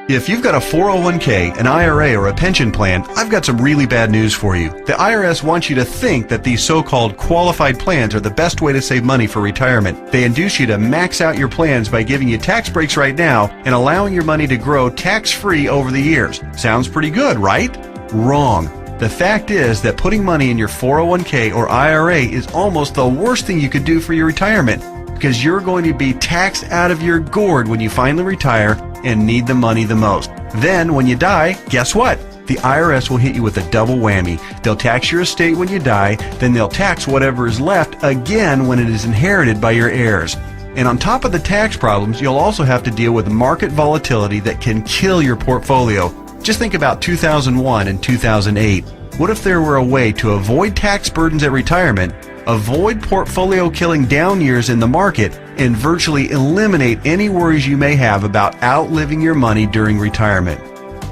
If you've got a 401k, an IRA, or a pension plan, I've got some really bad news for you. The IRS wants you to think that these so-called qualified plans are the best way to save money for retirement. They induce you to max out your plans by giving you tax breaks right now and allowing your money to grow tax-free over the years. Sounds pretty good, right? Wrong. The fact is that putting money in your 401k or IRA is almost the worst thing you could do for your retirement, because you're going to be taxed out of your gourd when you finally retire and need the money the most. Then, when you die, guess what? The IRS will hit you with a double whammy. They'll tax your estate when you die, then they'll tax whatever is left again when it is inherited by your heirs. And on top of the tax problems, you'll also have to deal with market volatility that can kill your portfolio. Just think about 2001 and 2008. What if there were a way to avoid tax burdens at retirement, avoid portfolio killing down years in the market, and virtually eliminate any worries you may have about outliving your money during retirement?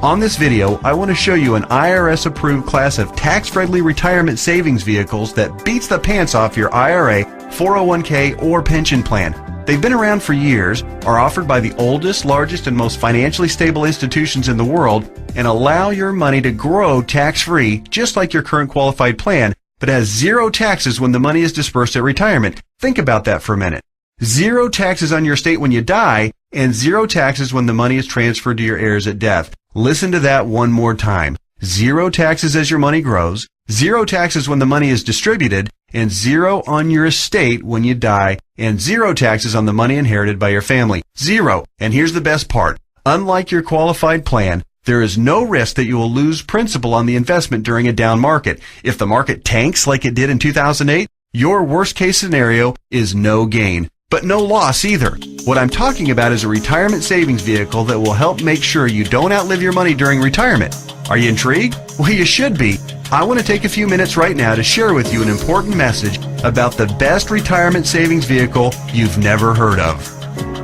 On this video, I want to show you an IRS-approved class of tax-friendly retirement savings vehicles that beats the pants off your IRA, 401k, or pension plan. They've been around for years, are offered by the oldest, largest, and most financially stable institutions in the world, and allow your money to grow tax-free, just like your current qualified plan, but has zero taxes when the money is dispersed at retirement. Think about that for a minute. Zero taxes on your estate when you die, and zero taxes when the money is transferred to your heirs at death. Listen to that one more time. Zero taxes as your money grows, zero taxes when the money is distributed, and zero on your estate when you die, and zero taxes on the money inherited by your family. Zero. And here's the best part. Unlike your qualified plan, there is no risk that you will lose principal on the investment during a down market. If the market tanks like it did in 2008, your worst case scenario is no gain, but no loss either. What I'm talking about is a retirement savings vehicle that will help make sure you don't outlive your money during retirement. Are you intrigued? Well, you should be. I want to take a few minutes right now to share with you an important message about the best retirement savings vehicle you've never heard of.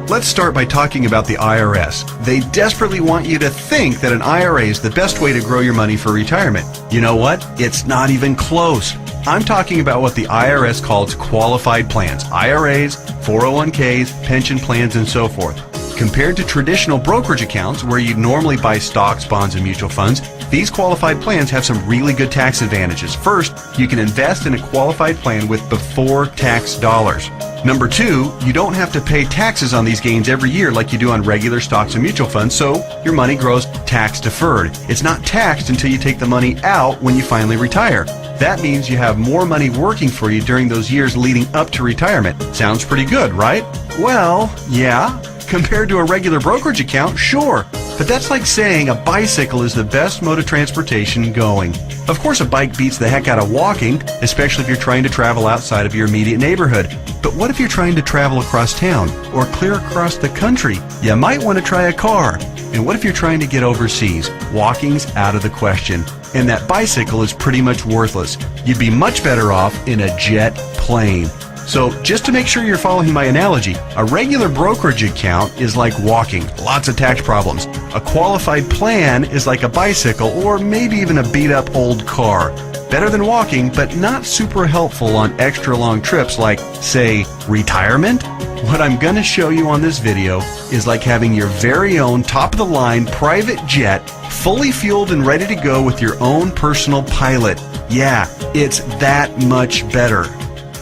Let's start by talking about the IRS. They desperately want you to think that an IRA is the best way to grow your money for retirement. You know what? It's not even close. I'm talking about what the IRS calls qualified plans, IRAs, 401ks, pension plans, and so forth. Compared to traditional brokerage accounts where you normally buy stocks, bonds, and mutual funds, these qualified plans have some really good tax advantages. First, you can invest in a qualified plan with before tax dollars. Number two, you don't have to pay taxes on these gains every year like you do on regular stocks and mutual funds, so your money grows tax deferred. It's not taxed until you take the money out when you finally retire. That means you have more money working for you during those years leading up to retirement. Sounds pretty good, right? Well, yeah. Compared to a regular brokerage account, sure. But that's like saying a bicycle is the best mode of transportation going. Of course, a bike beats the heck out of walking, especially if you're trying to travel outside of your immediate neighborhood. But what if you're trying to travel across town or clear across the country? You might want to try a car. And what if you're trying to get overseas? Walking's out of the question. And that bicycle is pretty much worthless. You'd be much better off in a jet plane. So just to make sure you're following my analogy, a regular brokerage account is like walking, lots of tax problems. A qualified plan is like a bicycle or maybe even a beat up old car. Better than walking, but not super helpful on extra long trips like, say, retirement. What I'm going to show you on this video is like having your very own top-of-the-line private jet, fully fueled and ready to go with your own personal pilot. Yeah, it's that much better.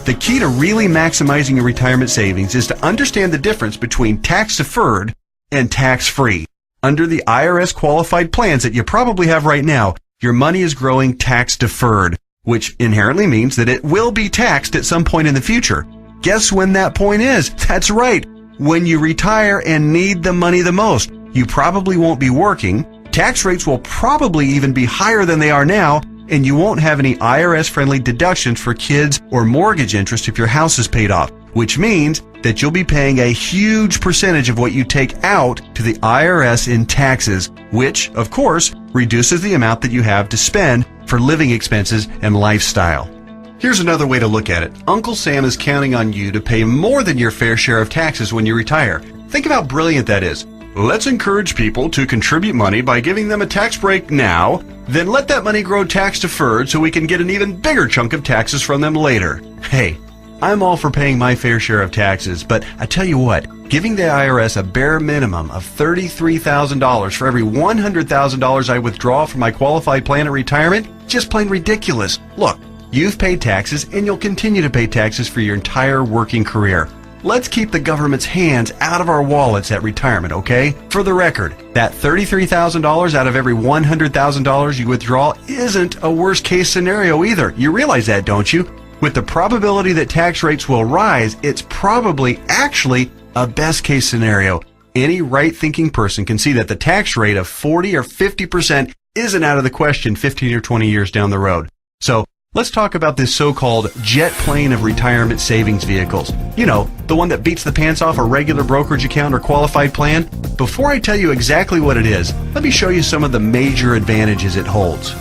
The key to really maximizing your retirement savings is to understand the difference between tax-deferred and tax-free. Under the IRS qualified plans that you probably have right now, your money is growing tax-deferred, which inherently means that it will be taxed at some point in the future. Guess when that point is? That's right, when you retire and need the money the most. You probably won't be working, tax rates will probably even be higher than they are now, and you won't have any IRS-friendly deductions for kids or mortgage interest if your house is paid off, which means that you'll be paying a huge percentage of what you take out to the IRS in taxes, which, of course, reduces the amount that you have to spend for living expenses and lifestyle. Here's another way to look at it. Uncle Sam is counting on you to pay more than your fair share of taxes when you retire. Think of how brilliant that is. Let's encourage people to contribute money by giving them a tax break now, then let that money grow tax deferred so we can get an even bigger chunk of taxes from them later. Hey, I'm all for paying my fair share of taxes, but I tell you what, giving the IRS a bare minimum of $33,000 for every $100,000 I withdraw from my qualified plan at retirement, just plain ridiculous. Look, you've paid taxes and you'll continue to pay taxes for your entire working career. Let's keep the government's hands out of our wallets at retirement, okay? For the record, that $33,000 out of every $100,000 you withdraw isn't a worst case scenario either. You realize that, don't you? With the probability that tax rates will rise, it's probably actually a best case scenario. Any right-thinking person can see that the tax rate of 40 or 50% isn't out of the question 15 or 20 years down the road. So let's talk about this so-called jet plane of retirement savings vehicles. You know, the one that beats the pants off a regular brokerage account or qualified plan. Before I tell you exactly what it is, let me show you some of the major advantages it holds.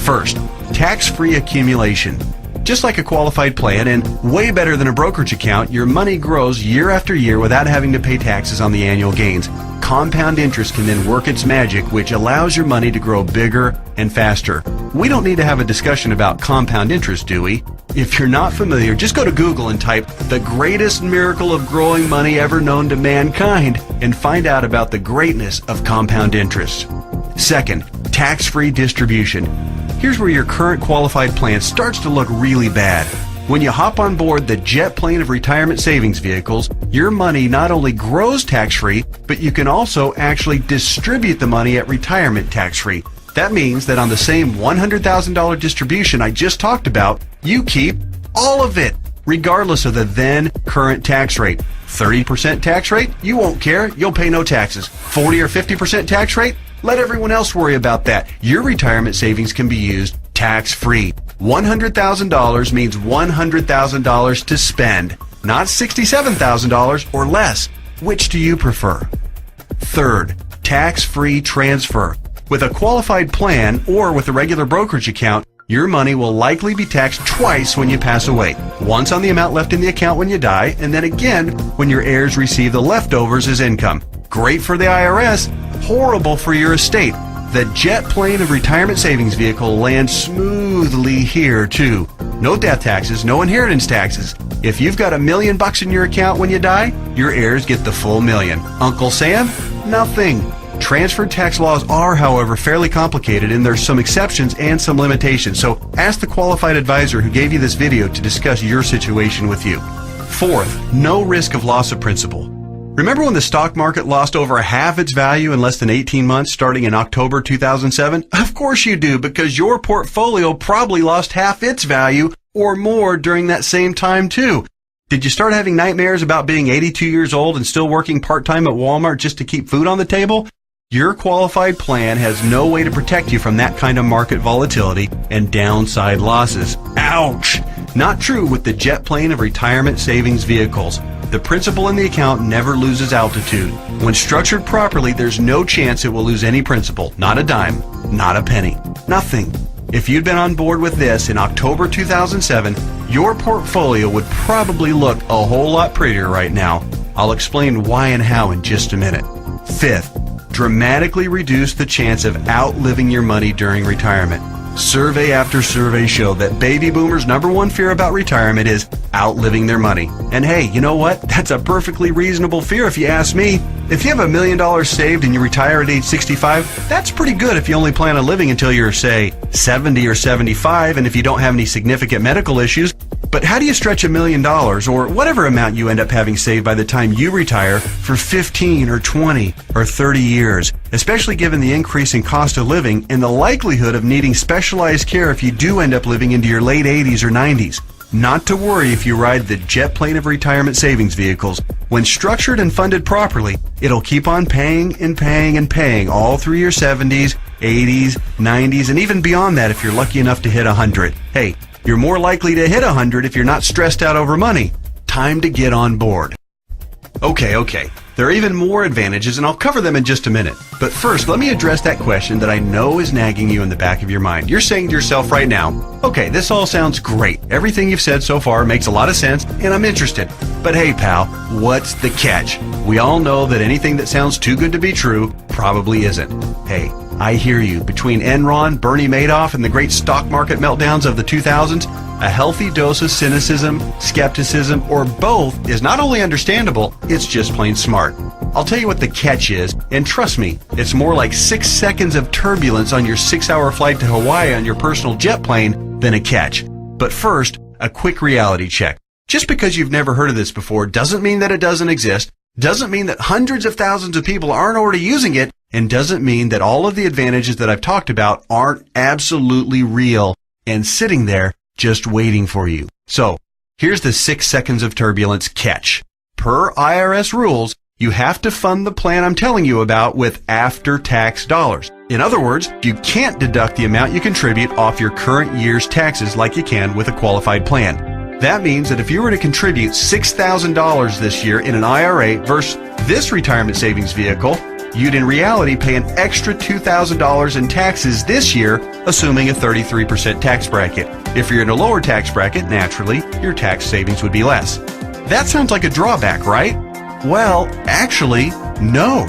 First, tax-free accumulation. Just like a qualified plan and way better than a brokerage account, your money grows year after year without having to pay taxes on the annual gains. Compound interest can then work its magic, which allows your money to grow bigger and faster. We don't need to have a discussion about compound interest, do we? If you're not familiar, just go to Google and type "the greatest miracle of growing money ever known to mankind" and find out about the greatness of compound interest. Second, tax-free distribution. Here's where your current qualified plan starts to look really bad. When you hop on board the jet plane of retirement savings vehicles, your money not only grows tax-free, but you can also actually distribute the money at retirement tax-free. That means that on the same $100,000 distribution I just talked about, you keep all of it, regardless of the then current tax rate. 30% tax rate? You won't care. You'll pay no taxes. 40 or 50% tax rate? Let everyone else worry about that. Your retirement savings can be used tax-free. $100,000 means $100,000 to spend, not $67,000 or less. Which do you prefer? Third, tax-free transfer. With a qualified plan or with a regular brokerage account, your money will likely be taxed twice when you pass away. Once on the amount left in the account when you die, and then again when your heirs receive the leftovers as income. Great for the IRS, horrible for your estate. The jet plane of retirement savings vehicle lands smoothly here too. No death taxes, no inheritance taxes. If you've got $1 million in your account when you die, your heirs get the full $1 million. Uncle Sam? Nothing. Transfer tax laws are, however, fairly complicated, and there's some exceptions and some limitations. So ask the qualified advisor who gave you this video to discuss your situation with you. Fourth, no risk of loss of principal. Remember when the stock market lost over half its value in less than 18 months starting in October 2007? Of course you do, because your portfolio probably lost half its value or more during that same time too. Did you start having nightmares about being 82 years old and still working part-time at Walmart just to keep food on the table? Your qualified plan has no way to protect you from that kind of market volatility and downside losses. Ouch! Not true with the jet plane of retirement savings vehicles. The principal in the account never loses altitude. When structured properly, there's no chance it will lose any principal. Not a dime, not a penny, nothing. If you'd been on board with this in October 2007, your portfolio would probably look a whole lot prettier right now. I'll explain why and how in just a minute. Fifth, dramatically reduce the chance of outliving your money during retirement. Survey after survey show that baby boomers' number one fear about retirement is outliving their money. And hey, you know what? That's a perfectly reasonable fear if you ask me. If you have $1 million saved and you retire at age 65, that's pretty good if you only plan on living until you're, say, 70 or 75, and if you don't have any significant medical issues. But how do you stretch $1 million, or whatever amount you end up having saved by the time you retire, for 15 or 20 or 30 years, especially given the increase in cost of living and the likelihood of needing specialized care if you do end up living into your late 80s or 90s? Not to worry if you ride the jet plane of retirement savings vehicles. When structured and funded properly, it'll keep on paying and paying and paying all through your 70s, 80s, 90s, and even beyond that if you're lucky enough to hit 100. Hey, you're more likely to hit 100 if you're not stressed out over money. Time to get on board. Okay. There are even more advantages, and I'll cover them in just a minute. But first, let me address that question that I know is nagging you in the back of your mind. You're saying to yourself right now, okay, this all sounds great. Everything you've said so far makes a lot of sense, and I'm interested. But hey, pal, what's the catch? We all know that anything that sounds too good to be true probably isn't. Hey, I hear you. Between Enron, Bernie Madoff, and the great stock market meltdowns of the 2000s, A healthy dose of cynicism, skepticism, or both is not only understandable, it's just plain smart. I'll tell you what the catch is, and trust me, it's more like 6 seconds of turbulence on your 6-hour flight to Hawaii on your personal jet plane than a catch. But first, a quick reality check. Just because you've never heard of this before doesn't mean that it doesn't exist, doesn't mean that hundreds of thousands of people aren't already using it, and doesn't mean that all of the advantages that I've talked about aren't absolutely real and sitting there just waiting for you. So, here's the 6 seconds of turbulence catch. Per IRS rules, you have to fund the plan I'm telling you about with after-tax dollars. In other words, you can't deduct the amount you contribute off your current year's taxes like you can with a qualified plan. That means that if you were to contribute $6,000 this year in an IRA versus this retirement savings vehicle, you'd in reality pay an extra $2,000 in taxes this year, assuming a 33% tax bracket. If you're in a lower tax bracket, naturally, your tax savings would be less. That sounds like a drawback, right? Well, actually, no.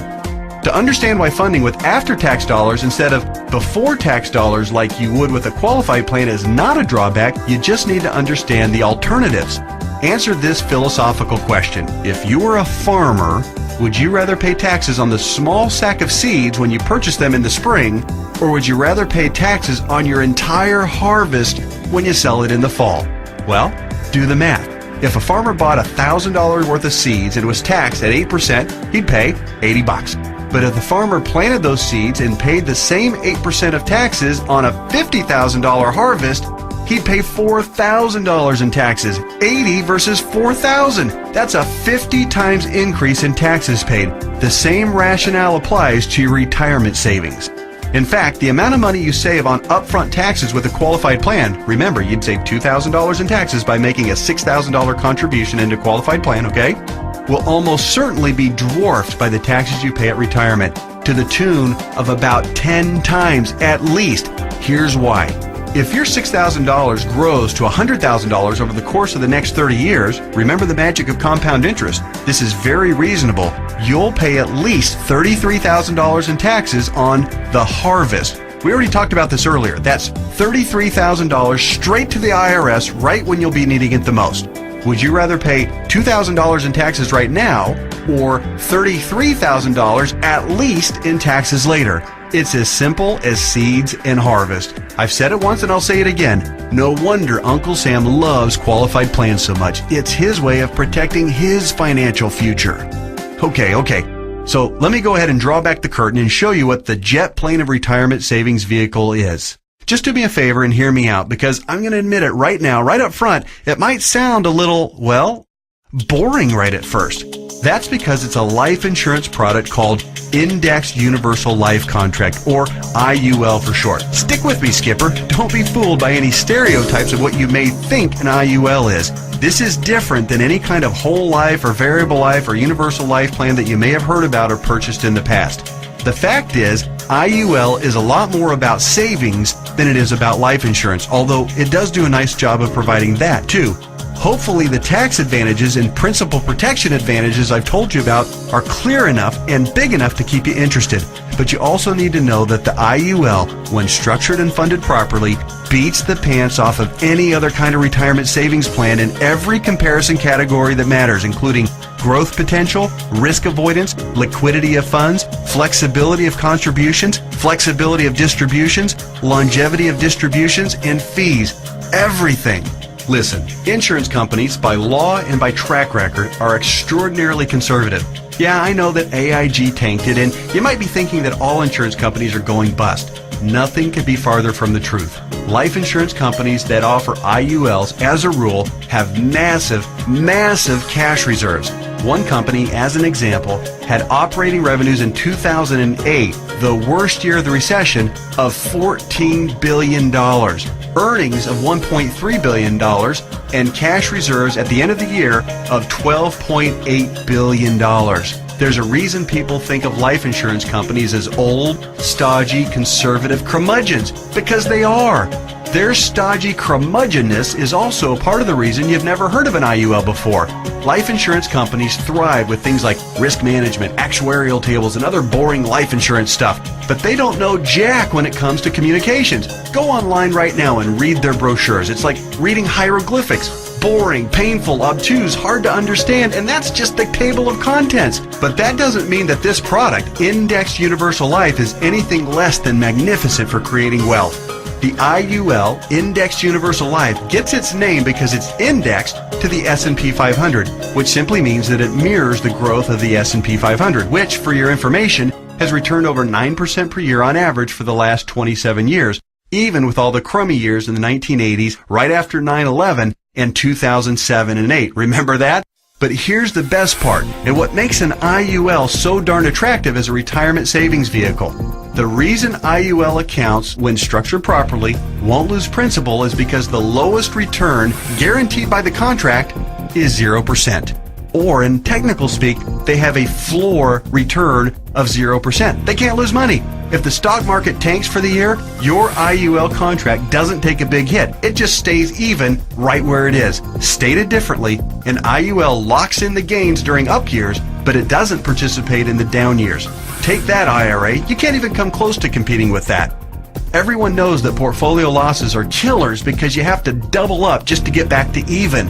To understand why funding with after-tax dollars instead of before-tax dollars like you would with a qualified plan is not a drawback, you just need to understand the alternatives. Answer this philosophical question. If you were a farmer, would you rather pay taxes on the small sack of seeds when you purchase them in the spring, or would you rather pay taxes on your entire harvest when you sell it in the fall? Well, do the math. If a farmer bought $1,000 worth of seeds and was taxed at 8%, he'd pay $80. But if the farmer planted those seeds and paid the same 8% of taxes on a $50,000 harvest, he'd pay $4,000 in taxes. 80 versus 4,000. That's a 50 times increase in taxes paid. The same rationale applies to your retirement savings. In fact, the amount of money you save on upfront taxes with a qualified plan, remember, you'd save $2,000 in taxes by making a $6,000 contribution into a qualified plan, okay? Will almost certainly be dwarfed by the taxes you pay at retirement, to the tune of about 10 times at least. Here's why. If your $6,000 grows to $100,000 over the course of the next 30 years, remember the magic of compound interest. This is very reasonable. You'll pay at least $33,000 in taxes on the harvest. We already talked about this earlier. That's $33,000 straight to the IRS right when you'll be needing it the most. Would you rather pay $2,000 in taxes right now or $33,000 at least in taxes later? It's as simple as seeds and harvest. I've said it once and I'll say it again. No wonder Uncle Sam loves qualified plans so much. It's his way of protecting his financial future. Okay. So let me go ahead and draw back the curtain and show you what the jet plane of retirement savings vehicle is. Just do me a favor and hear me out, because I'm going to admit it right now, right up front, it might sound a little, well, boring right at first. That's because it's a life insurance product called Indexed Universal Life Contract, or IUL for short. Stick with me, Skipper. Don't be fooled by any stereotypes of what you may think an IUL is. This is different than any kind of whole life or variable life or universal life plan that you may have heard about or purchased in the past. The fact is, IUL is a lot more about savings than it is about life insurance, although it does do a nice job of providing that too. Hopefully the tax advantages and principal protection advantages I've told you about are clear enough and big enough to keep you interested. But you also need to know that the IUL, when structured and funded properly, beats the pants off of any other kind of retirement savings plan in every comparison category that matters, including growth potential, risk avoidance, liquidity of funds, flexibility of contributions, flexibility of distributions, longevity of distributions, and fees. Everything. Listen, insurance companies, by law and by track record, are extraordinarily conservative. Yeah, I know that AIG tanked it, and you might be thinking that all insurance companies are going bust. Nothing could be farther from the truth. Life insurance companies that offer IULs, as a rule, have massive cash reserves. One company, as an example, had operating revenues in 2008, the worst year of the recession, of $14 billion, earnings of $1.3 billion, and cash reserves at the end of the year of $12.8 billion. There's a reason people think of life insurance companies as old, stodgy, conservative curmudgeons, because they are. Their stodgy curmudgeonness is also a part of the reason you've never heard of an IUL before. Life insurance companies thrive with things like risk management, actuarial tables, and other boring life insurance stuff. But they don't know jack when it comes to communications. Go online right now and read their brochures. It's like reading hieroglyphics. Boring, painful, obtuse, hard to understand, and that's just the table of contents. But that doesn't mean that this product, Indexed Universal Life, is anything less than magnificent for creating wealth. The IUL, Indexed Universal Life, gets its name because it's indexed to the S&P 500, which simply means that it mirrors the growth of the S&P 500, which, for your information, has returned over 9% per year on average for the last 27 years, even with all the crummy years in the 1980s, right after 9/11, and 2007 and 8. Remember that? But here's the best part, and what makes an IUL so darn attractive as a retirement savings vehicle. The reason IUL accounts, when structured properly, won't lose principal is because the lowest return guaranteed by the contract is 0%. Or in technical speak, they have a floor return of 0%. They can't lose money. If the stock market tanks for the year, your IUL contract doesn't take a big hit. It just stays even right where it is. Stated differently, an IUL locks in the gains during up years, but it doesn't participate in the down years. Take that, IRA. You can't even come close to competing with that. Everyone knows that portfolio losses are killers because you have to double up just to get back to even.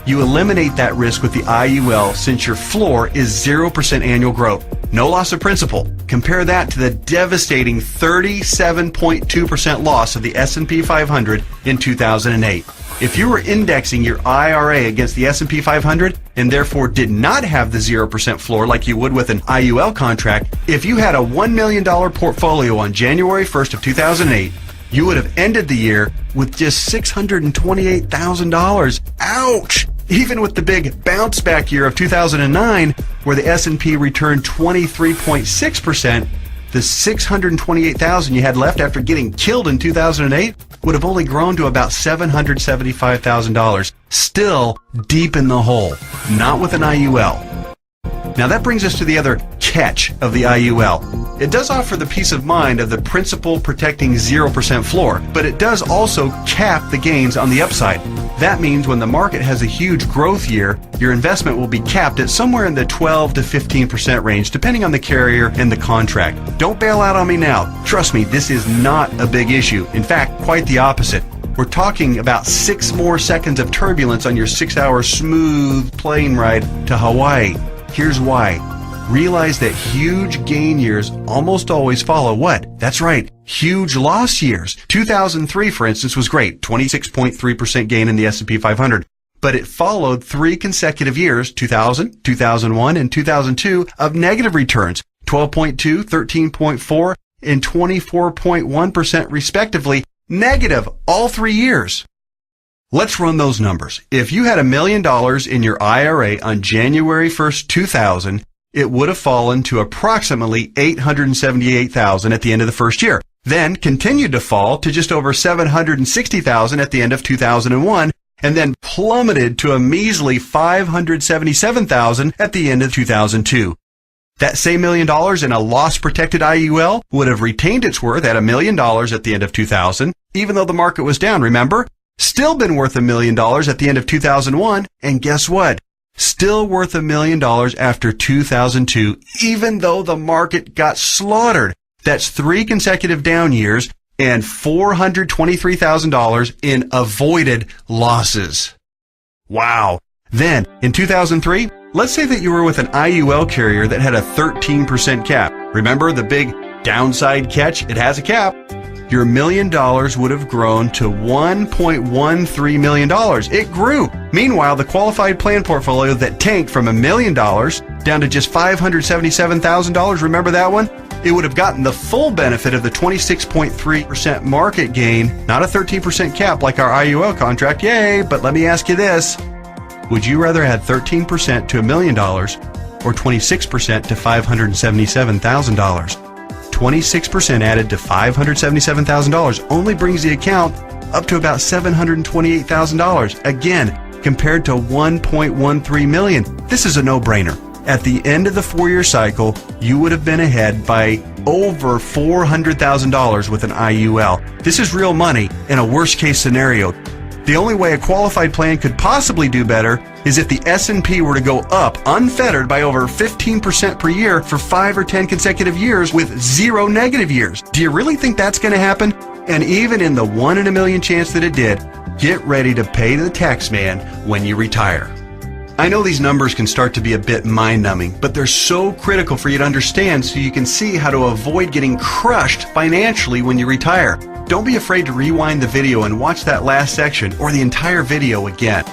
You eliminate that risk with the IUL since your floor is 0% annual growth. No loss of principal. Compare that to the devastating 37.2% loss of the S&P 500 in 2008. If you were indexing your IRA against the S&P 500 and therefore did not have the 0% floor like you would with an IUL contract, if you had a $1 million portfolio on January 1st of 2008, you would have ended the year with just $628,000. Ouch! Even with the big bounce back year of 2009, where the S&P returned 23.6%, the $628,000 you had left after getting killed in 2008 would have only grown to about $775,000. Still deep in the hole. Not with an IUL. Now that brings us to the other catch of the IUL. It does offer the peace of mind of the principal protecting 0% floor, but it does also cap the gains on the upside. That means when the market has a huge growth year, your investment will be capped at somewhere in the 12 to 15% range, depending on the carrier and the contract. Don't bail out on me now. Trust me, this is not a big issue. In fact, quite the opposite. We're talking about 6 more seconds of turbulence on your 6-hour smooth plane ride to Hawaii. Here's why. Realize that huge gain years almost always follow what? That's right, huge loss years. 2003, for instance, was great, 26.3% gain in the S&P 500. But it followed 3 consecutive years, 2000, 2001, and 2002, of negative returns, 12.2, 13.4, and 24.1% respectively, negative all 3 years. Let's run those numbers. If you had $1 million in your IRA on January 1st, 2000, it would have fallen to approximately $878,000 at the end of the first year, then continued to fall to just over $760,000 at the end of 2001, and then plummeted to a measly $577,000 at the end of 2002. That same $1 million in a loss-protected IUL would have retained its worth at $1 million at the end of 2000, even though the market was down, remember? Still been worth $1 million at the end of 2001, and guess what? Still worth $1 million after 2002, even though the market got slaughtered. That's 3 consecutive down years and $423,000 in avoided losses. Wow. Then, in 2003, let's say that you were with an IUL carrier that had a 13% cap. Remember the big downside catch? It has a cap. Your $1 million would have grown to $1.13 million. It grew. Meanwhile, the qualified plan portfolio that tanked from $1 million down to just $577,000, remember that one? It would have gotten the full benefit of the 26.3% market gain, not a 13% cap like our IUL contract. Yay! But let me ask you this. Would you rather add 13% to $1 million or 26% to $577,000? 26% added to $577,000 only brings the account up to about $728,000. Again, compared to $1.13 million. This is a no-brainer. At the end of the 4-year cycle, you would have been ahead by over $400,000 with an IUL. This is real money in a worst-case scenario. The only way a qualified plan could possibly do better is if the S&P were to go up unfettered by over 15% per year for 5 or 10 consecutive years with 0 negative years. Do you really think that's going to happen? And even in the 1 in a million chance that it did, get ready to pay the tax man when you retire. I know these numbers can start to be a bit mind-numbing, but they're so critical for you to understand so you can see how to avoid getting crushed financially when you retire. Don't be afraid to rewind the video and watch that last section or the entire video again.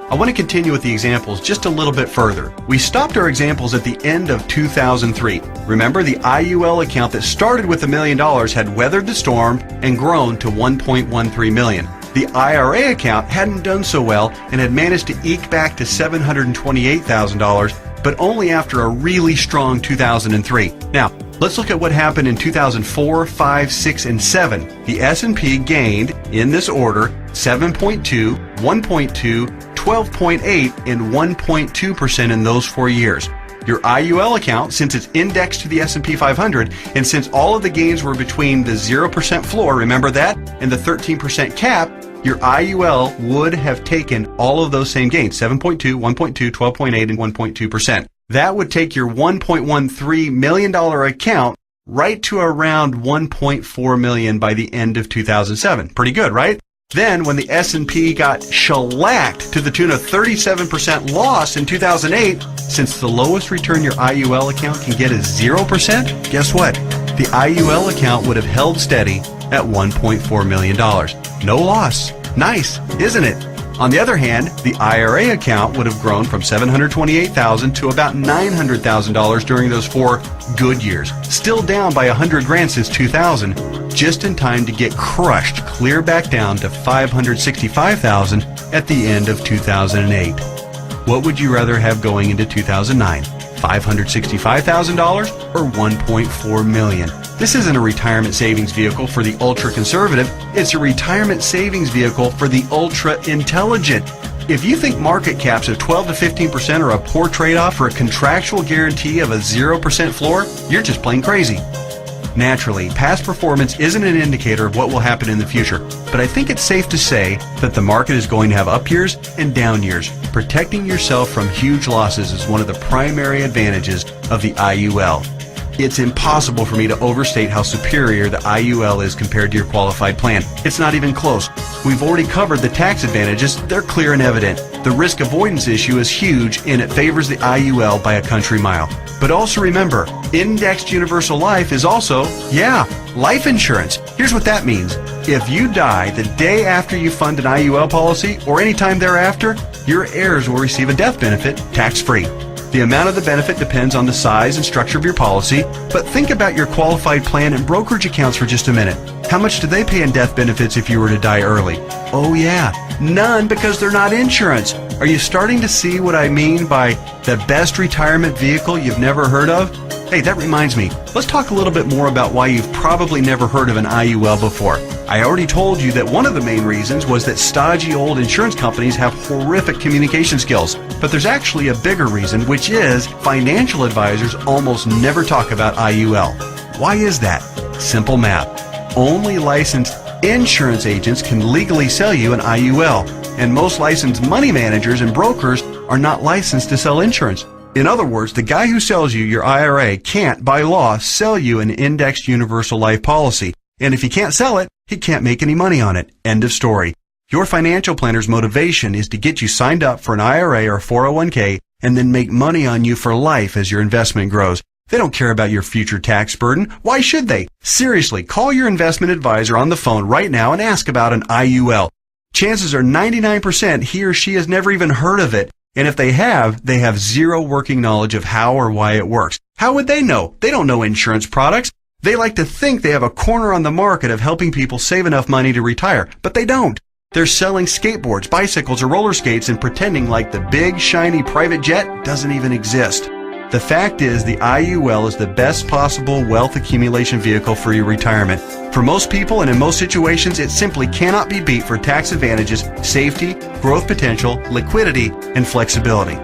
I want to continue with the examples just a little bit further. We stopped our examples at the end of 2003. Remember, the IUL account that started with $1 million had weathered the storm and grown to $1.13 million. The IRA account hadn't done so well and had managed to eke back to $728,000, but only after a really strong 2003. Now, let's look at what happened in 2004, 5, 6, and 7. The S&P gained, in this order, 7.2, 1.2, 12.8, and 1.2% in those 4 years. Your IUL account, since it's indexed to the S&P 500, and since all of the gains were between the 0% floor, remember that, and the 13% cap, your IUL would have taken all of those same gains, 7.2, 1.2, 12.8, and 1.2%. That would take your $1.13 million account right to around $1.4 million by the end of 2007. Pretty good, right? Then, when the S&P got shellacked to the tune of 37% loss in 2008, since the lowest return your IUL account can get is 0%, guess what? The IUL account would have held steady at $1.4 million. No loss. Nice, isn't it? On the other hand, the IRA account would have grown from $728,000 to about $900,000 during those 4 good years, still down by $100,000 since 2000, just in time to get crushed clear back down to $565,000 at the end of 2008. What would you rather have going into 2009? $565,000 or $1.4 million? This isn't a retirement savings vehicle for the ultra-conservative. It's a retirement savings vehicle for the ultra-intelligent. If you think market caps of 12 to 15% are a poor trade-off for a contractual guarantee of a 0% floor, you're just plain crazy. Naturally, past performance isn't an indicator of what will happen in the future, but I think it's safe to say that the market is going to have up years and down years. Protecting yourself from huge losses is one of the primary advantages of the IUL. It's impossible for me to overstate how superior the IUL is compared to your qualified plan. It's not even close. We've already covered the tax advantages. They're clear and evident. The risk avoidance issue is huge, and it favors the IUL by a country mile. But also remember, indexed universal life is also, life insurance. Here's what that means. If you die the day after you fund an IUL policy or any time thereafter, your heirs will receive a death benefit tax-free. The amount of the benefit depends on the size and structure of your policy, but think about your qualified plan and brokerage accounts for just a minute. How much do they pay in death benefits if you were to die early? Oh yeah, none, because they're not insurance. Are you starting to see what I mean by the best retirement vehicle you've never heard of? Hey, that reminds me. Let's talk a little bit more about why you've probably never heard of an IUL before. I already told you that one of the main reasons was that stodgy old insurance companies have horrific communication skills. But there's actually a bigger reason, which is financial advisors almost never talk about IUL. Why is that? Simple math. Only licensed insurance agents can legally sell you an IUL, and most licensed money managers and brokers are not licensed to sell insurance. In other words, the guy who sells you your IRA can't, by law, sell you an indexed universal life policy. And if he can't sell it, he can't make any money on it. End of story. Your financial planner's motivation is to get you signed up for an IRA or 401k and then make money on you for life as your investment grows. They don't care about your future tax burden. Why should they? Seriously, call your investment advisor on the phone right now and ask about an IUL. Chances are 99% he or she has never even heard of it. And if they have zero working knowledge of how or why it works. How would they know? They don't know insurance products. They like to think they have a corner on the market of helping people save enough money to retire, but they don't. They're selling skateboards, bicycles, or roller skates and pretending like the big, shiny private jet doesn't even exist. The fact is, the IUL is the best possible wealth accumulation vehicle for your retirement. For most people and in most situations, it simply cannot be beat for tax advantages, safety, growth potential, liquidity, and flexibility.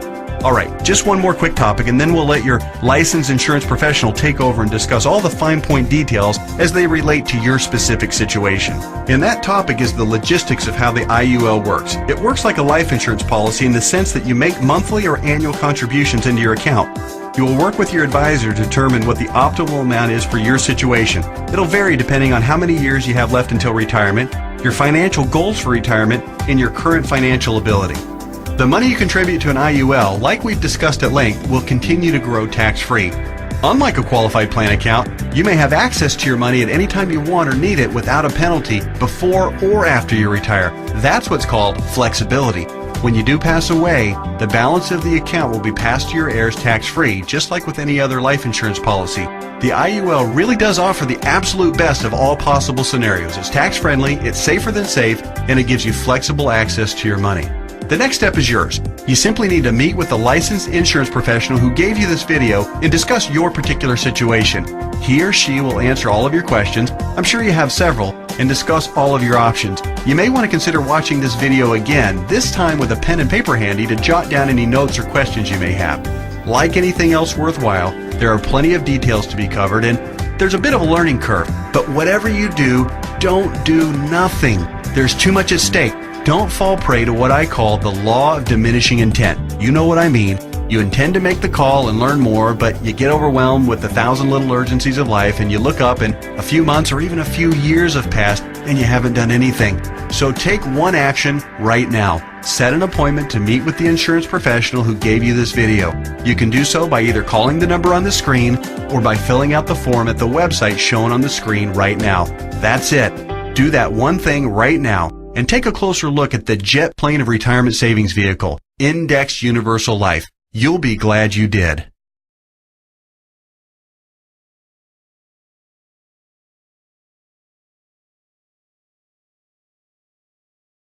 Alright, just one more quick topic and then we'll let your licensed insurance professional take over and discuss all the fine point details as they relate to your specific situation. And that topic is the logistics of how the IUL works. It works like a life insurance policy in the sense that you make monthly or annual contributions into your account. You will work with your advisor to determine what the optimal amount is for your situation. It'll vary depending on how many years you have left until retirement, your financial goals for retirement, and your current financial ability. The money you contribute to an IUL, like we've discussed at length, will continue to grow tax-free. Unlike a qualified plan account, you may have access to your money at any time you want or need it without a penalty before or after you retire. That's what's called flexibility. When you do pass away, the balance of the account will be passed to your heirs tax-free, just like with any other life insurance policy. The IUL really does offer the absolute best of all possible scenarios. It's tax-friendly, it's safer than safe, and it gives you flexible access to your money. The next step is yours. You simply need to meet with the licensed insurance professional who gave you this video and discuss your particular situation. He or she will answer all of your questions, I'm sure you have several, and discuss all of your options. You may want to consider watching this video again, this time with a pen and paper handy to jot down any notes or questions you may have. Like anything else worthwhile, there are plenty of details to be covered and there's a bit of a learning curve. But whatever you do, don't do nothing. There's too much at stake. Don't fall prey to what I call the law of diminishing intent. You know what I mean. You intend to make the call and learn more, but you get overwhelmed with 1,000 little urgencies of life and you look up and a few months or even a few years have passed and you haven't done anything. So take one action right now. Set an appointment to meet with the insurance professional who gave you this video. You can do so by either calling the number on the screen or by filling out the form at the website shown on the screen right now. That's it. Do that one thing right now. And take a closer look at the jet plane of retirement savings vehicle, Indexed Universal Life. You'll be glad you did.